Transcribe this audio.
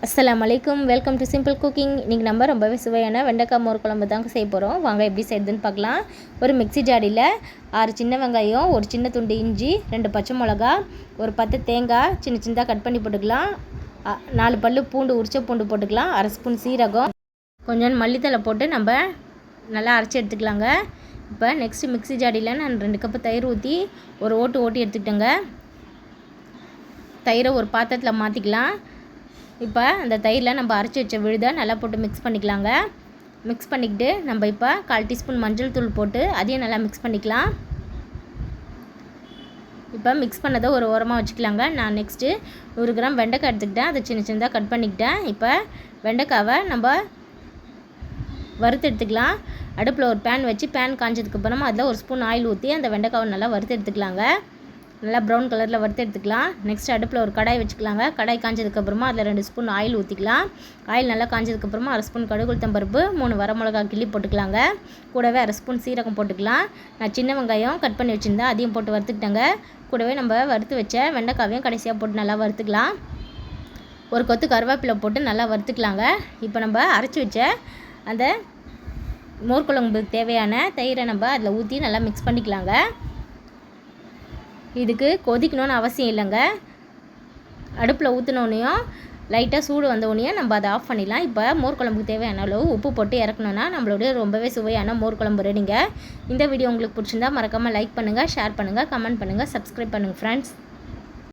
அஸ்ஸலாமு அலைக்கும். Welcome to simple cooking. இன்றைக்கி நம்ம ரொம்பவே சுவையான வெண்டைக்காய் மோர் குழம்பு தாங்க செய்ய போகிறோம். வாங்க எப்படி செய்யுதுன்னு பார்க்கலாம். ஒரு மிக்ஸி ஜாடியில் 6 சின்ன வெங்காயம், ஒரு சின்ன துண்டு இஞ்சி, 2 பச்சை மிளகா, ஒரு 10 தேங்காய் சின்ன சின்னதாக கட் பண்ணி போட்டுக்கலாம். 4 பல்லு பூண்டு, உரிச்ச பூண்டு போட்டுக்கலாம். 1/2 ஸ்பூன் சீரகம், கொஞ்சம் மல்லித்தலை போட்டு நம்ம நல்லா அரைச்சி எடுத்துக்கலாங்க. இப்போ நெக்ஸ்ட்டு மிக்ஸி ஜாடியில் நான் 2 கப்பு தயிர் ஊற்றி ஒரு ஓட்டி எடுத்துக்கிட்டேங்க. தயிரை ஒரு பாத்திரத்தில் மாற்றிக்கலாம். இப்போ அந்த தயிரில் நம்ம அரைச்சி வச்ச விழுதை நல்லா போட்டு மிக்ஸ் பண்ணிக்கலாங்க. மிக்ஸ் பண்ணிக்கிட்டு நம்ம இப்போ 1/4 டீஸ்பூன் மஞ்சள் தூள் போட்டு அதையும் நல்லா மிக்ஸ் பண்ணிக்கலாம். இப்போ மிக்ஸ் பண்ணதை ஒரு ஓரமாக வச்சுக்கலாங்க. நான் நெக்ஸ்ட்டு 100 கிராம் வெண்டைக்காய் எடுத்துக்கிட்டேன். அதை சின்ன சின்னதாக கட் பண்ணிக்கிட்டேன். இப்போ வெண்டைக்காவை நம்ம வறுத்து எடுத்துக்கலாம். அடுப்பில் ஒரு பேன் வச்சு பேன் காஞ்சதுக்கப்புறமா அதில் ஒரு ஸ்பூன் ஆயில் ஊற்றி அந்த வெண்டைக்காவை நல்லா வறுத்து எடுத்துக்கலாங்க. நல்லா ப்ரௌன் கலரில் வறுத்து எடுத்துக்கலாம். நெக்ஸ்ட் அடுப்பில் ஒரு கடாய் வச்சுக்கலாங்க. கடாய் காஞ்சதுக்கப்புறமா அதில் 2 ஸ்பூன் ஆயில் ஊற்றிக்கலாம். ஆயில் நல்லா காஞ்சதுக்கப்புறமா 1/2 ஸ்பூன் கடுகு உளுத்தம் பருப்பு, 3 வரமிளகா கிள்ளி போட்டுக்கலாங்க. கூடவே 1/2 ஸ்பூன் சீரகம் போட்டுக்கலாம். நான் சின்ன வெங்காயம் கட் பண்ணி வச்சுருந்தேன், அதையும் போட்டு வறுத்துக்கிட்டேங்க. கூடவே நம்ம வறுத்து வச்ச வெண்டைக்காவையும் கடைசியாக போட்டு நல்லா வறுத்துக்கலாம். ஒரு கொத்து கருவேப்பிலை போட்டு நல்லா வறுத்துக்கலாங்க. இப்போ நம்ம அரைச்சி வச்ச அந்த மோர் குழம்புக்கு தேவையான தயிரை நம்ம அதில் ஊற்றி நல்லா மிக்ஸ் பண்ணிக்கலாங்க. இதுக்கு கொதிக்கணும்னு அவசியம் இல்லைங்க. அடுப்பில் ஊற்றினோன்னையும் லைட்டாக சூடு வந்தோடனையும் நம்ம அதை ஆஃப் பண்ணிடலாம். இப்போ மோர் குழம்புக்கு தேவையான அளவு உப்பு போட்டு இறக்கணுன்னா நம்மளுடைய ரொம்பவே சுவையான மோர் குழம்பு ரெடிங்க. இந்த வீடியோ உங்களுக்கு பிடிச்சிருந்தா மறக்காமல் லைக் பண்ணுங்கள், ஷேர் பண்ணுங்கள், கமெண்ட் பண்ணுங்கள், சப்ஸ்கிரைப் பண்ணுங்கள் ஃப்ரெண்ட்ஸ்.